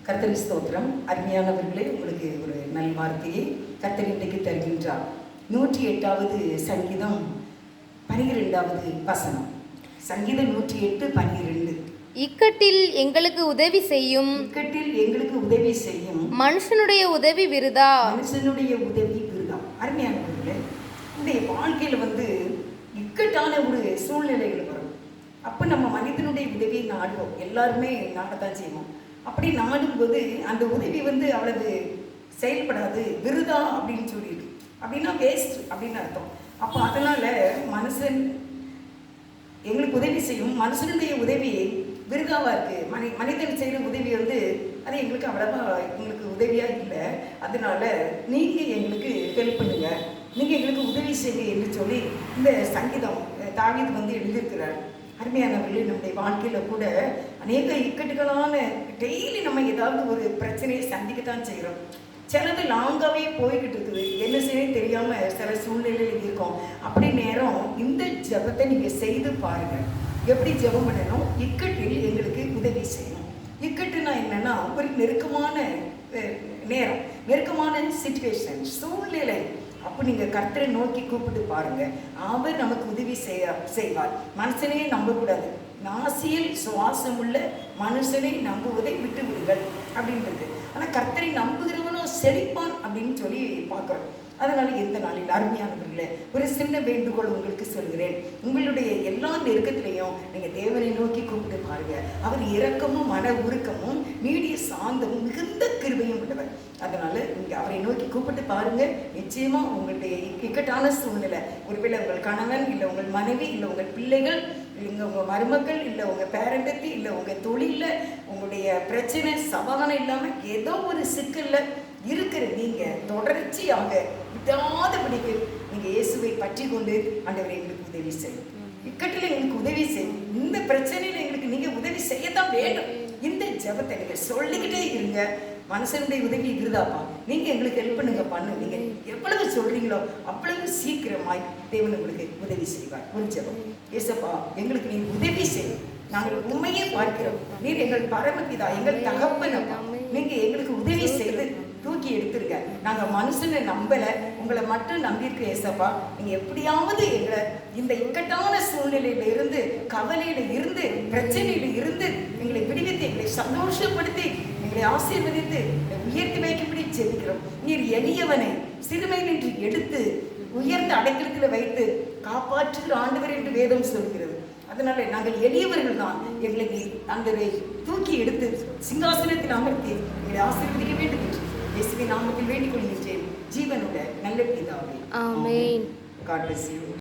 கர்த்தரின் ஸ்தோத்திரம். அருமையானவர்களே, உங்களுக்கு ஒரு நல் வார்த்தையை கர்த்தர் இன்றைக்கு தருகின்றார். 108வது சங்கீதம் 12வது வசனம். சங்கீதம் 108:12. இக்கட்டில் எங்களுக்கு உதவி செய்யும், இக்கட்டில் எங்களுக்கு உதவி செய்யும், மனுஷனுடைய உதவி விருதா. மனுஷனுடைய உதவி விருதா. அருமையானவர்களே, உடைய வாழ்க்கையில் இக்கட்டான ஒரு சூழ்நிலைகள் வரும். அப்போ நம்ம மனிதனுடைய உதவியை நாடுவோம். எல்லாருமே நாடத்தான் செய்வோம். அப்படி நாடும்போது அந்த உதவி அவ்வளவு செயல்படாது, விருதா அப்படின்னு சொல்லிட்டு, அப்படின்னா வேஸ்ட் அப்படின்னு அர்த்தம். அப்போ அதனால் மனுஷன் எங்களுக்கு உதவி செய்யும், மனுஷனுடைய உதவி விருதாவாக இருக்குது. மனிதன் செய்கிற உதவி அது எங்களுக்கு அவ்வளவா எங்களுக்கு உதவியாக இல்லை. அதனால நீங்கள் எங்களுக்கு ஹெல்ப் பண்ணுங்க, நீங்கள் எங்களுக்கு உதவி செய்யுங்க என்று சொல்லி இந்த சங்கீதம் தாவீது எழுதியிருக்கிறார். அருமையானவர்களே, நம்முடைய வாழ்க்கையில் கூட அநேக இக்கட்டுகளான டெய்லி நம்ம ஏதாவது ஒரு பிரச்சனையை சந்திக்கத்தான் செய்கிறோம். சிலது லாங்காகவே போய்கிட்டு இருக்குது, என்ன செய்ய தெரியாமல் சில சூழ்நிலையில் இருக்கோம். அப்படி நேரம் இந்த ஜெபத்தை நீங்கள் செய்து பாருங்கள். எப்படி ஜெபம் பண்ணணும்? இக்கட்டில் எங்களுக்கு உதவி செய்யணும். இக்கட்டுனா என்னன்னா, ஒரு நெருக்கமான நேரம், நெருக்கமான சிச்சுவேஷன், சூழ்நிலை. அப்போ நீங்கள் கர்த்தரை நோக்கி கூப்பிட்டு பாருங்கள், அவர் நமக்கு உதவி செய்வார். மனுஷனையே நம்பக்கூடாது. நாசியில் சுவாசம் உள்ள மனுஷனை நம்புவதை விட்டு விடுங்கள் அப்படின்றது. ஆனால் கர்த்தரை நம்புகிறவனும் செழிப்பான் அப்படின்னு சொல்லி பார்க்குறோம். அதனால் எந்த நாளில் அருமையானவர்களே, ஒரு சின்ன வேண்டுகோள் உங்களுக்கு சொல்கிறேன். உங்களுடைய எல்லா நெருக்கத்திலையும் நீங்கள் தேவனை நோக்கி கூப்பிட்டு பாருங்கள். அவர் இரக்கமும் மன உருக்கமும் நீடிய சாந்தமும் மிகுந்த கிருபையும் உள்ளவர். அதனால் நீங்கள் அவரை நோக்கி கூப்பிட்டு பாருங்கள். நிச்சயமாக உங்களுடைய இக்கட்டான சூழ்நிலை, ஒருவேளை உங்கள் கணவன் இல்லை உங்கள் மனைவி இல்லை உங்கள் பிள்ளைகள் இல்லை உங்கள் மருமக்கள் இல்லை உங்கள் பேரண்டத்தி இல்லை உங்கள் தொழிலில் உங்களுடைய பிரச்சனை சமாதானம் இல்லாமல் ஏதோ ஒரு சிக்கலில் இருக்கிற நீங்கள் தொடர்ச்சியாக விடாதபடிக்கு நீங்கள் இயேசுவை பற்றி கொண்டு ஆண்டவரை எங்களுக்கு உதவி செய்யும், இக்கட்டில் எங்களுக்கு உதவி செய்யும், இந்த பிரச்சனையில் எங்களுக்கு நீங்கள் உதவி செய்யத்தான் வேண்டும். இந்த ஜெபத்தை நீங்கள் சொல்லிக்கிட்டே இருங்க. மனுஷனுடைய உதவி விருதாப்பா, நீங்கள் எங்களுக்கு ஹெல்ப் பண்ணுங்கப்பான்னு நீங்கள் எவ்வளவு சொல்கிறீங்களோ அவ்வளவு சீக்கிரமாய் தேவன் உங்களுக்கு உதவி செய்வார். ஒரு ஜெபம். ஏசப்பா, எங்களுக்கு நீ உதவி செய்யும், நாங்கள் உண்மையே பார்க்கிறோம். நீர் எங்கள் பரமபிதா, எங்கள் தகப்பனப்பா, நீங்கள் எங்களுக்கு உதவி செய்து தூக்கி எடுத்துருங்க. நாங்கள் மனுஷனை நம்பலை, உங்களை மட்டும் நம்பியிருக்க ஏசப்பா. நீங்கள் எப்படியாவது எங்களை இந்த இக்கட்டான சூழ்நிலையில இருந்து, கவலையில இருந்து, பிரச்சனையில இருந்து எங்களை விடுவித்து, எங்களை சந்தோஷப்படுத்தி, எங்களை ஆசீர்வதித்து உயர்த்தி வைக்கும்படி ஜெபிக்கிறோம். நீர் எளியவனை சிறுமை நின்று எடுத்து உயர்ந்த அடைக்கலத்தில் வைத்து காப்பாற்றுகிற ஆண்டவர் என்று வேதம் சொல்கிறது. அதனால நாங்கள் எளியவர்கள் தான். எங்களை அந்த தூக்கி எடுத்து சிங்காசனத்தில் அமர்த்தி எங்களை ஆசீர்வதிக்க வேண்டும் என்று இயேசுவின் நாமத்தில் வேண்டிக் கொள்கின்றேன். ஜீவனுள்ள நல்ல பிதாவே, ஆமென். God bless you.